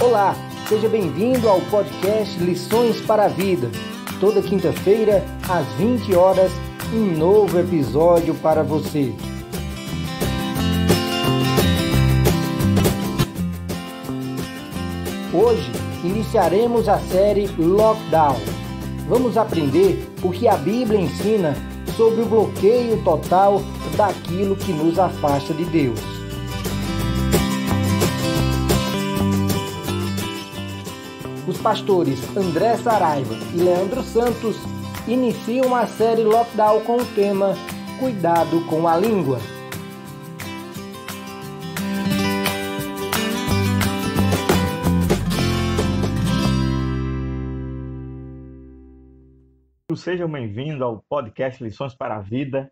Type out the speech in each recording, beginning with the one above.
Olá, seja bem-vindo ao podcast Lições para a Vida. Toda quinta-feira, às 20 horas, um novo episódio para você. Hoje, iniciaremos a série Lockdown. Vamos aprender o que a Bíblia ensina sobre o bloqueio total daquilo que nos afasta de Deus. Os pastores André Saraiva e Leandro Santos iniciam a série Lockdown com o tema Cuidado com a Língua. Sejam bem-vindos ao podcast Lições para a Vida.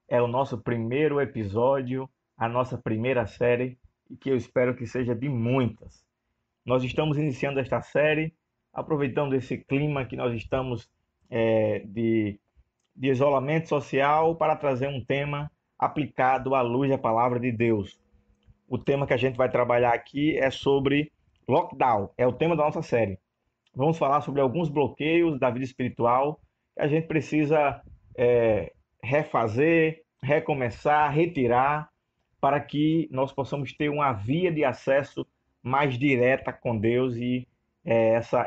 É o nosso primeiro episódio, a nossa primeira série, e que eu espero que seja de muitas. Nós estamos iniciando esta série, aproveitando esse clima que nós estamos de isolamento social para trazer um tema aplicado à luz da Palavra de Deus. O tema que a gente vai trabalhar aqui é sobre lockdown, é o tema da nossa série. Vamos falar sobre alguns bloqueios da vida espiritual que a gente precisa refazer, recomeçar, retirar, para que nós possamos ter uma via de acesso mais direta com Deus e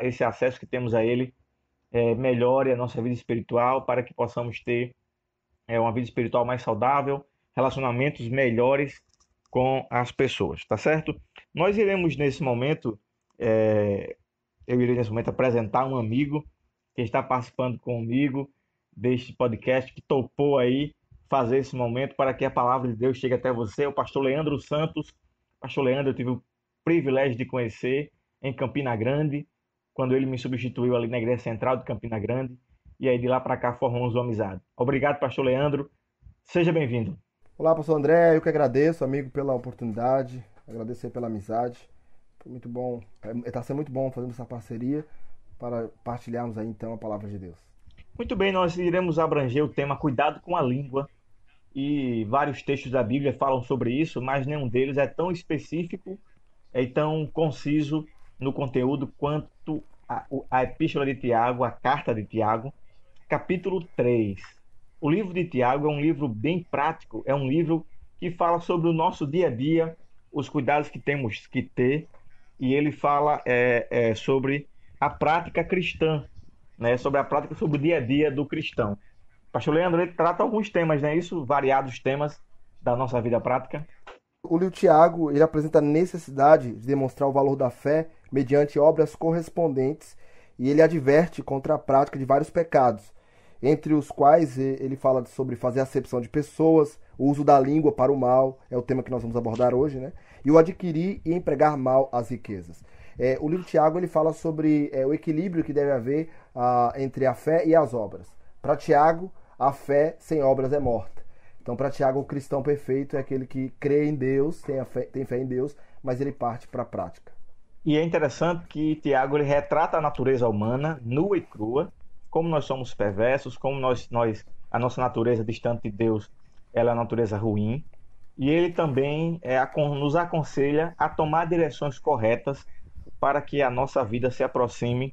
esse acesso que temos a Ele melhore a nossa vida espiritual, para que possamos ter uma vida espiritual mais saudável, relacionamentos melhores com as pessoas, tá certo? Nós iremos nesse momento, eu irei nesse momento apresentar um amigo que está participando comigo deste podcast, que topou aí fazer esse momento para que a palavra de Deus chegue até você, o pastor Leandro Santos. Pastor Leandro, eu tive o privilégio de conhecer em Campina Grande, quando ele me substituiu ali na Igreja Central de Campina Grande, e aí de lá para cá formamos uma amizade. Obrigado, pastor Leandro. Seja bem-vindo. Olá, pastor André. Eu que agradeço, amigo, pela oportunidade, agradecer pela amizade. Foi muito bom, está sendo muito bom fazendo essa parceria para partilharmos aí então a palavra de Deus. Muito bem, nós iremos abranger o tema Cuidado com a Língua, e vários textos da Bíblia falam sobre isso, mas nenhum deles é tão específico e tão conciso no conteúdo quanto a Epístola de Tiago, a Carta de Tiago, capítulo 3. O livro de Tiago é um livro bem prático, é um livro que fala sobre o nosso dia a dia, os cuidados que temos que ter, e ele fala sobre a prática cristã, né? Sobre o dia a dia do cristão. Pastor Leandro, ele trata alguns temas, né? Isso, variados temas da nossa vida prática. O livro Tiago, ele apresenta a necessidade de demonstrar o valor da fé mediante obras correspondentes, e ele adverte contra a prática de vários pecados, entre os quais ele fala sobre fazer acepção de pessoas, o uso da língua para o mal, é o tema que nós vamos abordar hoje, né? E o adquirir e empregar mal as riquezas. O livro Tiago, ele fala sobre o equilíbrio que deve haver entre a fé e as obras. Para Tiago, a fé sem obras é morta. Então, para Tiago, o cristão perfeito é aquele que crê em Deus, tem fé em Deus, mas ele parte para a prática. E é interessante que Tiago ele retrata a natureza humana, nua e crua, como nós somos perversos, como a nossa natureza distante de Deus, ela é a natureza ruim. E ele também nos aconselha a tomar direções corretas para que a nossa vida se aproxime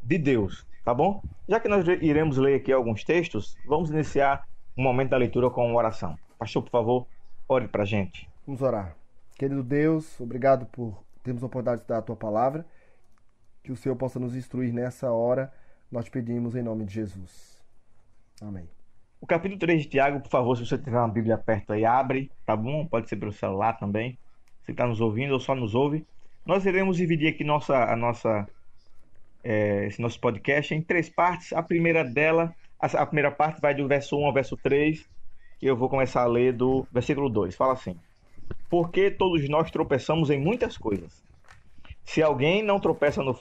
de Deus, tá bom? Já que nós iremos ler aqui alguns textos, vamos iniciar um momento da leitura com uma oração. Pastor, por favor, ore para a gente. Vamos orar. Querido Deus, obrigado por termos a oportunidade de estudar a Tua Palavra. Que o Senhor possa nos instruir nessa hora. Nós te pedimos em nome de Jesus. Amém. O capítulo 3 de Tiago, por favor, se você tiver uma Bíblia perto aí, abre, tá bom? Pode ser pelo celular também. Você está nos ouvindo ou só nos ouve. Nós iremos dividir aqui esse nosso podcast em 3 partes. A primeira parte vai do verso 1 ao verso 3, que eu vou começar a ler do versículo 2. Fala assim: Porque todos nós tropeçamos em muitas coisas. Se alguém não tropeça no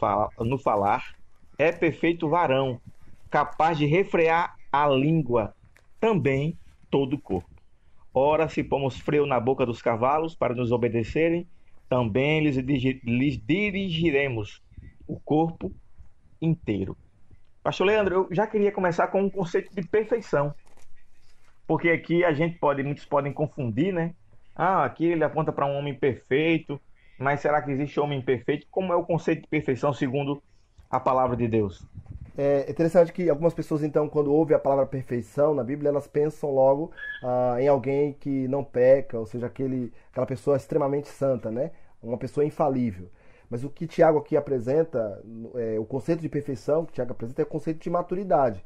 falar, é perfeito varão, capaz de refrear a língua, também todo o corpo. Ora, se pomos freio na boca dos cavalos para nos obedecerem, também lhes dirigiremos o corpo inteiro. Pastor Leandro, eu já queria começar com um conceito de perfeição, porque aqui muitos podem confundir, né? Aqui ele aponta para um homem perfeito, mas será que existe homem perfeito? Como é o conceito de perfeição segundo a palavra de Deus? É interessante que algumas pessoas, então, quando ouvem a palavra perfeição na Bíblia, elas pensam logo em alguém que não peca, ou seja, aquela pessoa extremamente santa, né? Uma pessoa infalível. Mas o que Tiago aqui apresenta, o conceito de perfeição que Tiago apresenta é o conceito de maturidade.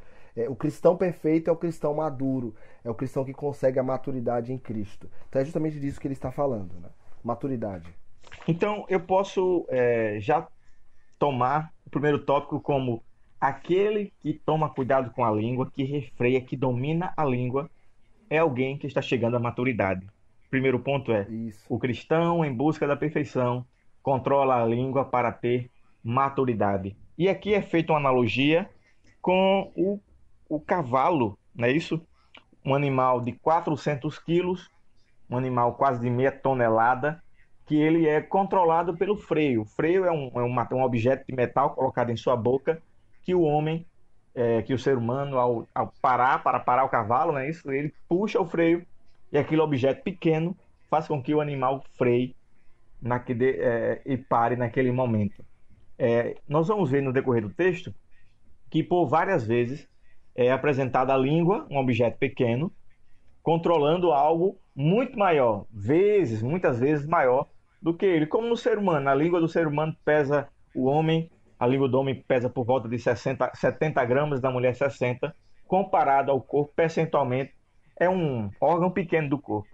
O cristão perfeito é o cristão maduro, é o cristão que consegue a maturidade em Cristo. Então é justamente disso que ele está falando, né? Maturidade. Então, eu posso já tomar o primeiro tópico como aquele que toma cuidado com a língua, que refreia, que domina a língua, é alguém que está chegando à maturidade. Primeiro ponto é: Isso. o cristão em busca da perfeição controla a língua para ter maturidade. E aqui é feita uma analogia com o cavalo, não é isso? Um animal de 400 quilos, um animal quase de meia tonelada, que ele é controlado pelo freio. O freio é um objeto de metal colocado em sua boca, que o homem, que o ser humano, ao parar o cavalo, não é isso? Ele puxa o freio e aquele objeto pequeno faz com que o animal freie e pare naquele momento. Nós vamos ver no decorrer do texto que por várias vezes é apresentada a língua, um objeto pequeno, controlando algo muito maior, muitas vezes maior do que ele. Como no ser humano, a língua do ser humano pesa a língua do homem pesa por volta de 70 gramas, da mulher 60, comparado ao corpo, percentualmente, é um órgão pequeno do corpo.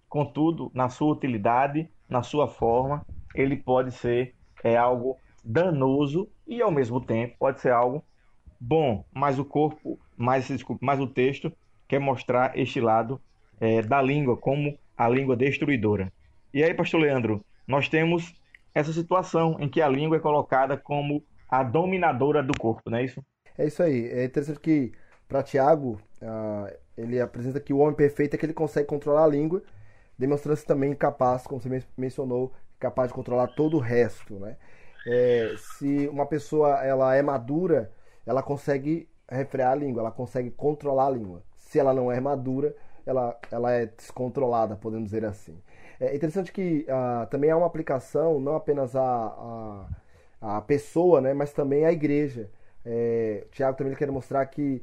Contudo, na sua utilidade, na sua forma, ele pode ser algo danoso e, ao mesmo tempo, pode ser algo bom, mas o texto quer mostrar este lado da língua como a língua destruidora. E aí, pastor Leandro, nós temos essa situação em que a língua é colocada como a dominadora do corpo, não é isso? É isso aí. É interessante que, para Tiago, ele apresenta que o homem perfeito é que ele consegue controlar a língua, demonstrando-se também capaz, como você mencionou, capaz de controlar todo o resto, né? Se uma pessoa ela é madura, ela consegue refrear a língua, ela consegue controlar a língua. Se ela não é madura, ela é descontrolada, podemos dizer assim. É interessante que também há uma aplicação, não apenas a pessoa, né, mas também a igreja. Tiago também quer mostrar que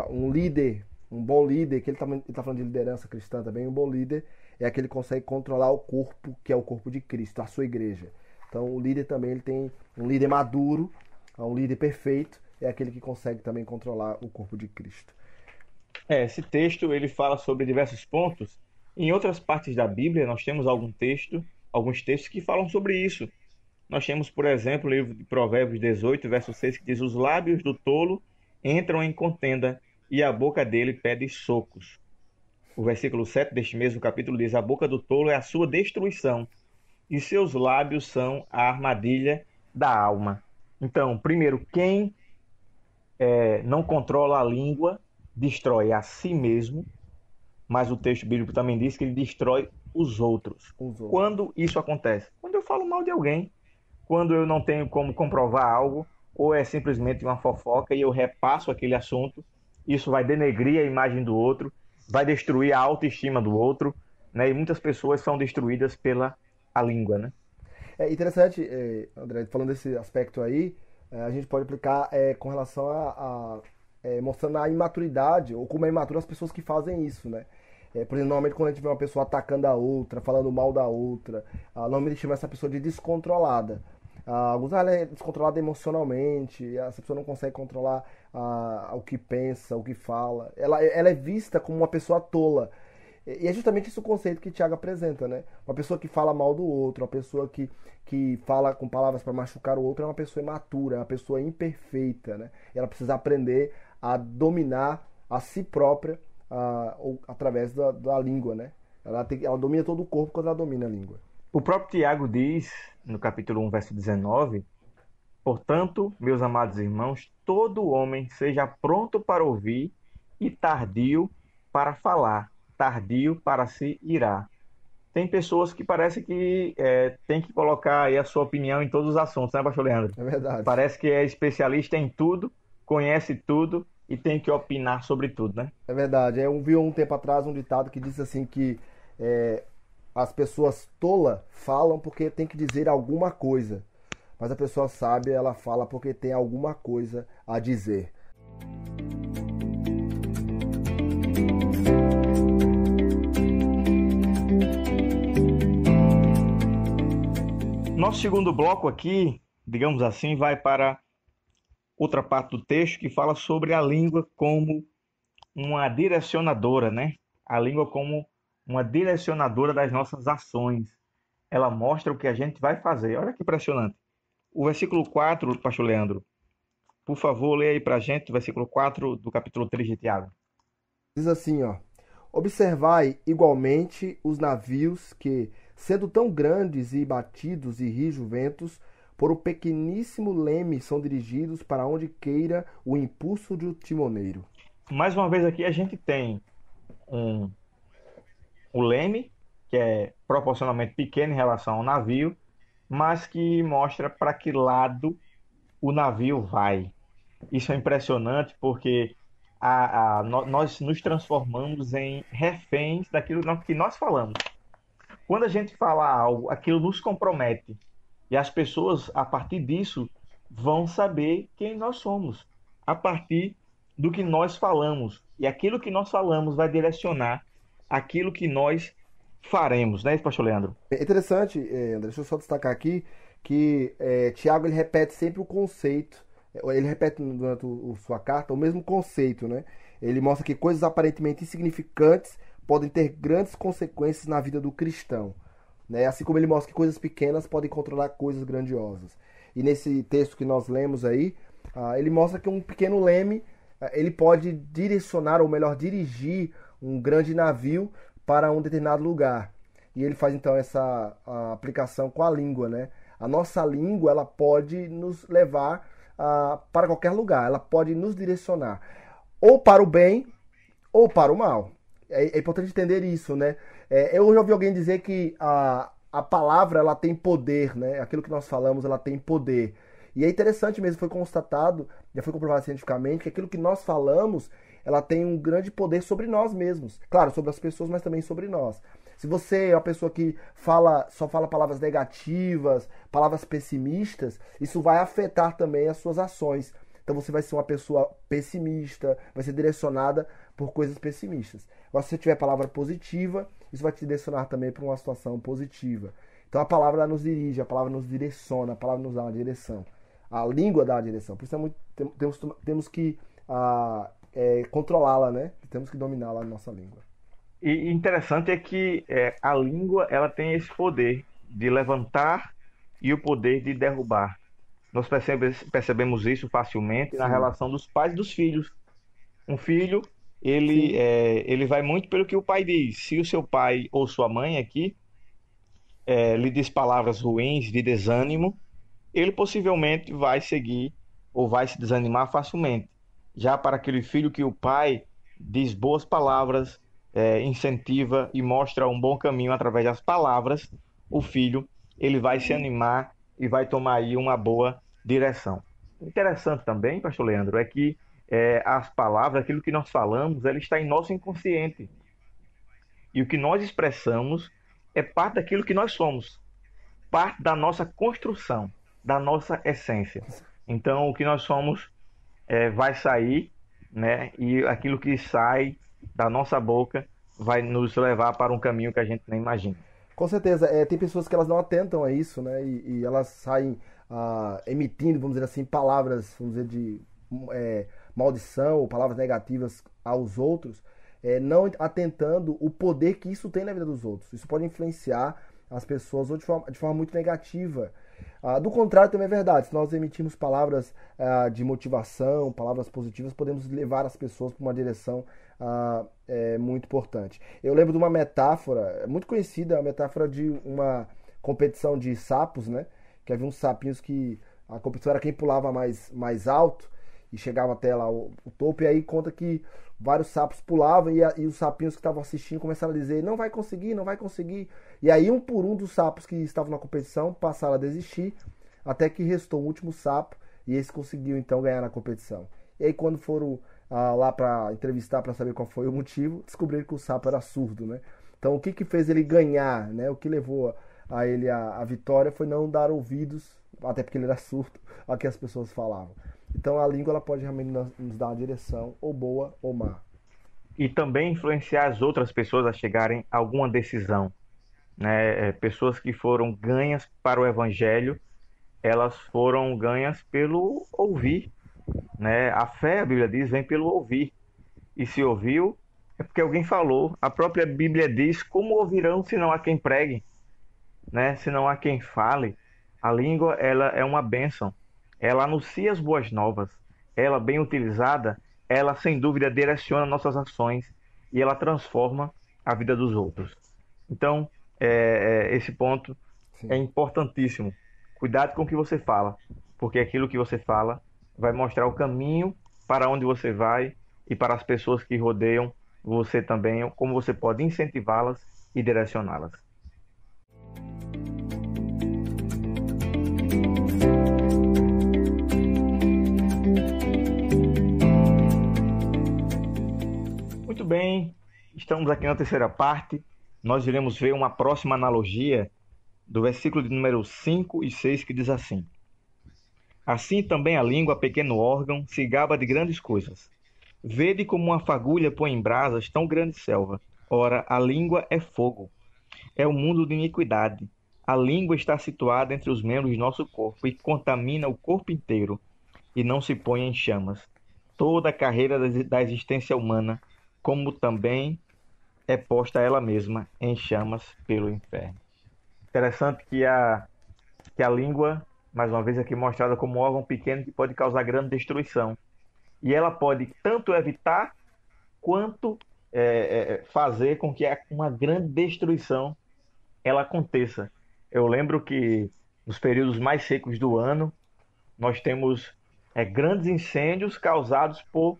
um líder, um bom líder, que ele tá falando de liderança cristã também, um bom líder é aquele que consegue controlar o corpo, que é o corpo de Cristo, a sua igreja. Então o líder também ele tem um líder maduro, um líder perfeito, é aquele que consegue também controlar o corpo de Cristo. Esse texto ele fala sobre diversos pontos. Em outras partes da Bíblia, nós temos alguns textos que falam sobre isso. Nós temos, por exemplo, o livro de Provérbios 18, verso 6, que diz: os lábios do tolo entram em contenda e a boca dele pede socos. O versículo 7 deste mesmo capítulo diz: a boca do tolo é a sua destruição e seus lábios são a armadilha da alma. Então, primeiro, quem não controla a língua destrói a si mesmo, mas o texto bíblico também diz que ele destrói os outros. Quando isso acontece? Quando eu falo mal de alguém, quando eu não tenho como comprovar algo, ou é simplesmente uma fofoca e eu repasso aquele assunto, isso vai denegrir a imagem do outro, vai destruir a autoestima do outro, né? E muitas pessoas são destruídas pela a língua, né? É interessante, André, falando desse aspecto aí, a gente pode aplicar com relação mostrando a imaturidade, ou como é imatura as pessoas que fazem isso, né? Por exemplo, normalmente quando a gente vê uma pessoa atacando a outra, falando mal da outra, normalmente chama essa pessoa de descontrolada. Alguns ela é descontrolada emocionalmente, essa pessoa não consegue controlar o que pensa, o que fala. Ela é vista como uma pessoa tola. E é justamente esse o conceito que Tiago apresenta, né? Uma pessoa que fala mal do outro, uma pessoa que fala com palavras para machucar o outro é uma pessoa imatura, é uma pessoa imperfeita, né? E ela precisa aprender a dominar a si própria através da língua, né? Ela domina todo o corpo quando ela domina a língua. O próprio Tiago diz, no capítulo 1, verso 19, portanto, meus amados irmãos, todo homem seja pronto para ouvir e tardio para falar, tardio para se irar. Tem pessoas que parece que tem que colocar aí a sua opinião em todos os assuntos, né, pastor Leandro? É verdade. Parece que é especialista em tudo, conhece tudo e tem que opinar sobre tudo, né? É verdade. Eu vi um tempo atrás um ditado que disse assim que as pessoas tolas falam porque tem que dizer alguma coisa. Mas a pessoa sábia, ela fala porque tem alguma coisa a dizer. Nosso segundo bloco aqui, digamos assim, vai para outra parte do texto que fala sobre a língua como uma direcionadora, né? A língua como uma direcionadora das nossas ações. Ela mostra o que a gente vai fazer. Olha que impressionante. O versículo 4, pastor Leandro, por favor, leia aí para a gente o versículo 4 do capítulo 3 de Tiago. Diz assim, ó: observai igualmente os navios que, sendo tão grandes e batidos e rijos ventos, por um pequeníssimo leme são dirigidos para onde queira o impulso do timoneiro. Mais uma vez aqui a gente tem o leme, que é proporcionalmente pequeno em relação ao navio, mas que mostra para que lado o navio vai. Isso é impressionante porque nós nos transformamos em reféns daquilo que nós falamos. Quando a gente fala algo, aquilo nos compromete. E as pessoas, a partir disso, vão saber quem nós somos. A partir do que nós falamos. E aquilo que nós falamos vai direcionar aquilo que nós faremos. Não é isso, pastor Leandro? É interessante, André, deixa eu só destacar aqui que Tiago ele repete sempre o conceito. Ele repete durante sua carta o mesmo conceito, né? Ele mostra que coisas aparentemente insignificantes podem ter grandes consequências na vida do cristão, né? Assim como ele mostra que coisas pequenas podem controlar coisas grandiosas. E nesse texto que nós lemos aí, ele mostra que um pequeno leme ele pode direcionar, ou melhor, dirigir um grande navio para um determinado lugar. E ele faz então essa aplicação com a língua, né? A nossa língua ela pode nos levar para qualquer lugar, ela pode nos direcionar ou para o bem ou para o mal. É importante entender isso, né? Eu já ouvi alguém dizer que a palavra ela tem poder, né? Aquilo que nós falamos ela tem poder. E é interessante mesmo, foi constatado, já foi comprovado cientificamente, que aquilo que nós falamos ela tem um grande poder sobre nós mesmos. Claro, sobre as pessoas, mas também sobre nós. Se você é uma pessoa que só fala palavras negativas, palavras pessimistas, isso vai afetar também as suas ações. Então você vai ser uma pessoa pessimista, vai ser direcionada por coisas pessimistas. Agora, se você tiver palavra positiva, isso vai te direcionar também para uma situação positiva. Então a palavra nos dirige, a palavra nos direciona, a palavra nos dá uma direção. A língua dá uma direção. Por isso temos que controlá-la, né? Temos que dominá-la na nossa língua. E interessante é que a língua ela tem esse poder de levantar e o poder de derrubar. Nós percebemos isso facilmente na relação dos pais e dos filhos. Um filho, ele vai muito pelo que o pai diz. Se o seu pai ou sua mãe aqui lhe diz palavras ruins de desânimo, ele possivelmente vai seguir ou vai se desanimar facilmente. Já para aquele filho que o pai diz boas palavras, incentiva e mostra um bom caminho através das palavras, o filho ele vai se animar e vai tomar aí uma boa direção. Interessante também, pastor Leandro, é que as palavras, aquilo que nós falamos, ela está em nosso inconsciente. E o que nós expressamos é parte daquilo que nós somos, parte da nossa construção, da nossa essência. Então, o que nós somos vai sair, né? E aquilo que sai da nossa boca vai nos levar para um caminho que a gente nem imagina. Com certeza, tem pessoas que elas não atentam a isso, né? E elas saem emitindo, vamos dizer assim, palavras, vamos dizer, de maldição ou palavras negativas aos outros, não atentando o poder que isso tem na vida dos outros. Isso pode influenciar as pessoas ou de forma muito negativa. Do contrário, também é verdade. Se nós emitirmos palavras de motivação, palavras positivas, podemos levar as pessoas para uma direção muito importante. Eu lembro de uma metáfora muito conhecida, a metáfora de uma competição de sapos, né? Que havia uns sapinhos que a competição era quem pulava mais alto e chegava até lá o topo, e aí conta que vários sapos pulavam e os sapinhos que estavam assistindo começaram a dizer: não vai conseguir, não vai conseguir. E aí um por um dos sapos que estavam na competição passaram a desistir, até que restou o último sapo e esse conseguiu então ganhar na competição. E aí quando foram lá para entrevistar para saber qual foi o motivo, descobriram que o sapo era surdo, né? Então, o que que fez ele ganhar, né? O que levou a ele a vitória foi não dar ouvidos, até porque ele era surdo, ao que as pessoas falavam. Então, a língua ela pode realmente nos dar uma direção, ou boa ou má. E também influenciar as outras pessoas a chegarem a alguma decisão, né? Pessoas que foram ganhas para o evangelho, elas foram ganhas pelo ouvir, né? A fé, a Bíblia diz, vem pelo ouvir. E se ouviu, é porque alguém falou. A própria Bíblia diz: como ouvirão se não há quem pregue, né? Se não há quem fale. A língua, ela é uma bênção. Ela anuncia as boas novas. Ela, bem utilizada, ela sem dúvida direciona nossas ações e ela transforma a vida dos outros. Então, esse ponto é Sim. importantíssimo. Cuidado com o que você fala, porque aquilo que você fala vai mostrar o caminho para onde você vai e para as pessoas que rodeiam você também, como você pode incentivá-las e direcioná-las. Muito bem, estamos aqui na terceira parte. Nós iremos ver uma próxima analogia do versículo de número 5 e 6 que diz assim: assim também a língua, pequeno órgão, se gaba de grandes coisas. Vede como uma fagulha põe em brasas tão grande selva. Ora, a língua é fogo, é o mundo de iniquidade. A língua está situada entre os membros de nosso corpo e contamina o corpo inteiro e não se põe em chamas. Toda a carreira da existência humana, como também é posta ela mesma em chamas pelo inferno. Interessante que a língua, mais uma vez aqui mostrada como um órgão pequeno que pode causar grande destruição. E ela pode tanto evitar quanto fazer com que uma grande destruição ela aconteça. Eu lembro que nos períodos mais secos do ano, nós temos grandes incêndios causados por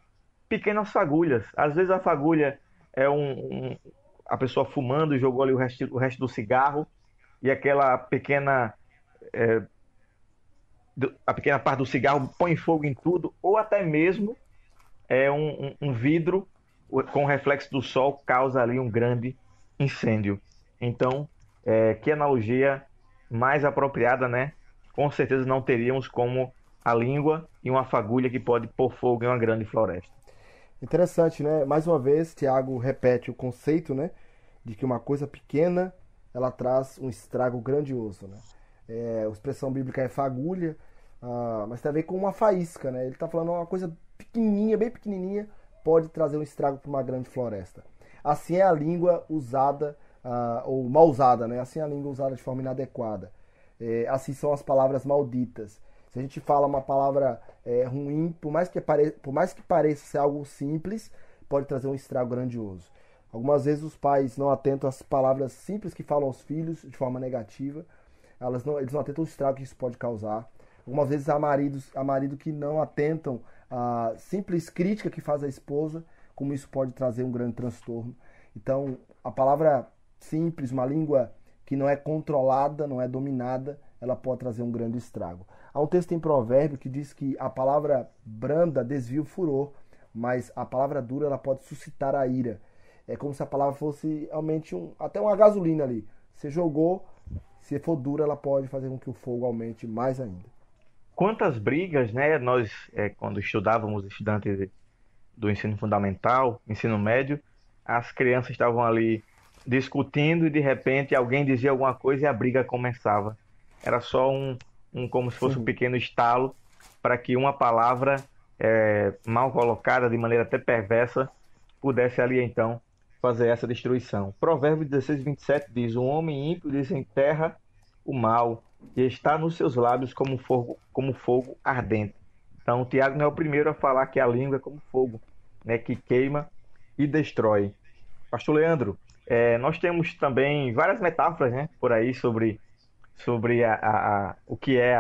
pequenas fagulhas. Às vezes a fagulha é a pessoa fumando, jogou ali o resto do cigarro, e aquela a pequena parte do cigarro põe fogo em tudo, ou até mesmo um vidro com reflexo do sol causa ali um grande incêndio. Então, que analogia mais apropriada, né? Com certeza não teríamos como a língua e uma fagulha que pode pôr fogo em uma grande floresta. Interessante, né? Mais uma vez, Tiago repete o conceito, né? De que uma coisa pequena, ela traz um estrago grandioso, né? A expressão bíblica é fagulha, mas tem a ver com uma faísca, né? Ele está falando uma coisa pequenininha, bem pequenininha, pode trazer um estrago para uma grande floresta. Assim é a língua usada, ou mal usada, né? Assim é a língua usada de forma inadequada. Assim são as palavras malditas. Se a gente fala uma palavra ruim, por mais que pareça ser algo simples, pode trazer um estrago grandioso. Algumas vezes os pais não atentam às palavras simples que falam aos filhos de forma negativa. Eles não atentam ao estrago que isso pode causar. Algumas vezes há marido que não atentam à simples crítica que faz à esposa, como isso pode trazer um grande transtorno. Então, a palavra simples, uma língua que não é controlada, não é dominada, ela pode trazer um grande estrago. Há um texto em Provérbio que diz que a palavra branda desvia o furor, mas a palavra dura ela pode suscitar a ira. É como se a palavra fosse realmente até uma gasolina ali. Você jogou, se for dura, ela pode fazer com que o fogo aumente mais ainda. Quantas brigas, né? Nós, quando estudávamos, estudantes do ensino fundamental, ensino médio, as crianças estavam ali discutindo e de repente alguém dizia alguma coisa e a briga começava. Era só como se fosse um pequeno estalo para que uma palavra mal colocada, de maneira até perversa, pudesse ali então fazer essa destruição. Provérbio 16:27 diz: o homem ímpio desenterra o mal e está nos seus lábios como fogo ardente. Então, o Tiago não é o primeiro a falar que a língua é como fogo, né, que queima e destrói. Pastor Leandro, nós temos também várias metáforas, né, por aí sobre o que é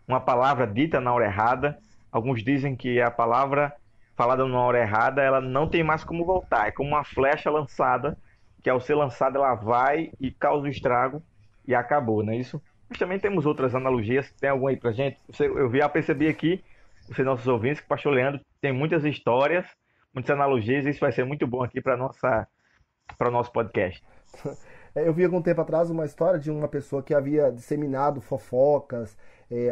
uma palavra dita na hora errada. Alguns dizem que a palavra falada na hora errada, ela não tem mais como voltar. É como uma flecha lançada, que ao ser lançada ela vai e causa o estrago e acabou, não é isso? Mas também temos outras analogias. Tem alguma aí pra gente? Eu percebi aqui, vocês nossos ouvintes, que o pastor Leandro tem muitas histórias, muitas analogias, e isso vai ser muito bom aqui para o nosso podcast. Eu vi algum tempo atrás uma história de uma pessoa que havia disseminado fofocas,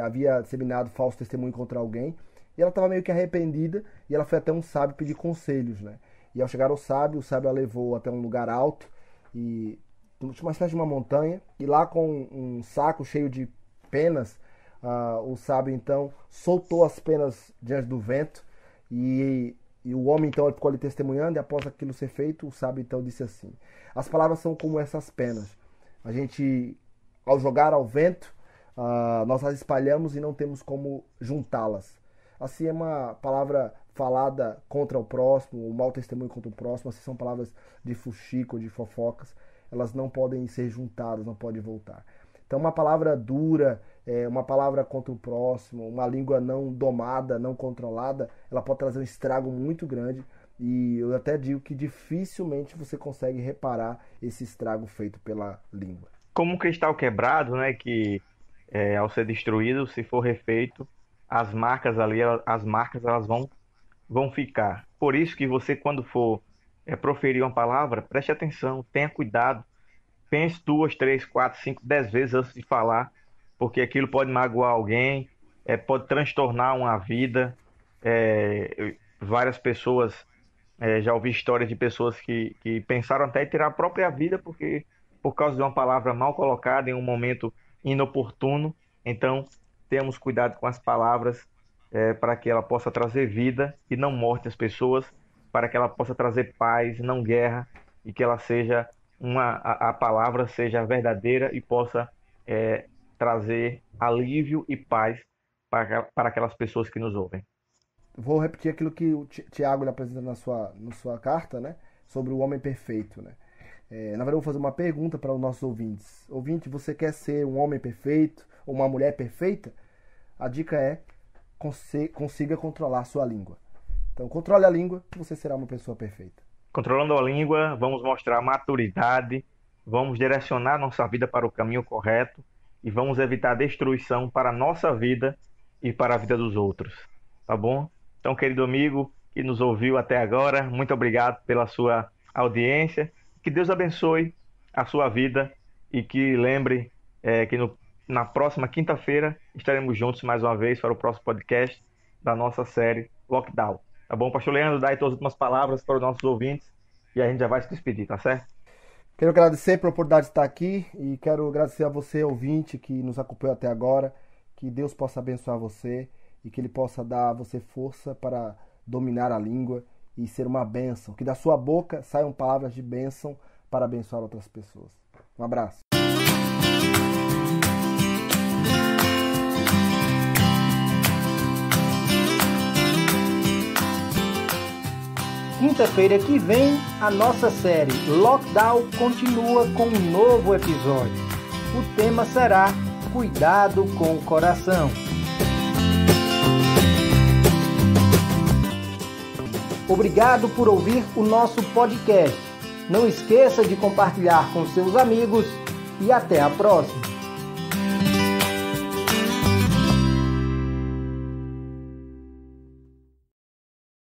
havia disseminado falso testemunho contra alguém, e ela estava meio que arrependida, e ela foi até um sábio pedir conselhos, né? E ao chegar ao sábio, o sábio a levou até um lugar alto, e uma espécie de uma montanha, e lá com um saco cheio de penas, o sábio então soltou as penas diante do vento, e o homem então ficou ali testemunhando, e após aquilo ser feito, o sábio então disse assim: as palavras são como essas penas. A gente, ao jogar ao vento, nós as espalhamos e não temos como juntá-las. Assim é uma palavra falada contra o próximo, o mau testemunho contra o próximo, assim são palavras de fuxico, de fofocas, elas não podem ser juntadas, não podem voltar. Então uma palavra dura, uma palavra contra o próximo, uma língua não domada, não controlada, ela pode trazer um estrago muito grande, e eu até digo que dificilmente você consegue reparar esse estrago feito pela língua. Como um cristal quebrado, né, que ao ser destruído, se for refeito, as marcas ali, elas vão ficar. Por isso que você, quando for proferir uma palavra, preste atenção, tenha cuidado, pense 2, 3, 4, 5, 10 vezes antes de falar, porque aquilo pode magoar alguém, pode transtornar uma vida. Várias pessoas, já ouvi histórias de pessoas que pensaram até em tirar a própria vida por causa de uma palavra mal colocada em um momento inoportuno. Então, tenhamos cuidado com as palavras, para que ela possa trazer vida e não morte às pessoas, para que ela possa trazer paz, não guerra, e que ela seja a palavra seja verdadeira e possa trazer alívio e paz para aquelas pessoas que nos ouvem. Vou repetir aquilo que o Tiago apresenta na sua carta, né, sobre o homem perfeito, né? Na verdade, eu vou fazer uma pergunta para os nossos ouvintes. Ouvinte, você quer ser um homem perfeito ou uma mulher perfeita? A dica é: consiga controlar a sua língua. Então, controle a língua e você será uma pessoa perfeita. Controlando a língua, vamos mostrar maturidade, vamos direcionar nossa vida para o caminho correto e vamos evitar destruição para a nossa vida e para a vida dos outros. Tá bom? Então, querido amigo que nos ouviu até agora, muito obrigado pela sua audiência. Que Deus abençoe a sua vida e que lembre que na próxima quinta-feira estaremos juntos mais uma vez para o próximo podcast da nossa série Lockdown. Tá bom, Pastor Leandro? Dá aí suas últimas palavras para os nossos ouvintes e a gente já vai se despedir, tá certo? Quero agradecer pela oportunidade de estar aqui e quero agradecer a você, ouvinte, que nos acompanhou até agora. Que Deus possa abençoar você e que Ele possa dar a você força para dominar a língua e ser uma bênção. Que da sua boca saiam palavras de bênção para abençoar outras pessoas. Um abraço. Quinta-feira que vem, a nossa série Lockdown continua com um novo episódio. O tema será Cuidado com o Coração. Obrigado por ouvir o nosso podcast. Não esqueça de compartilhar com seus amigos e até a próxima.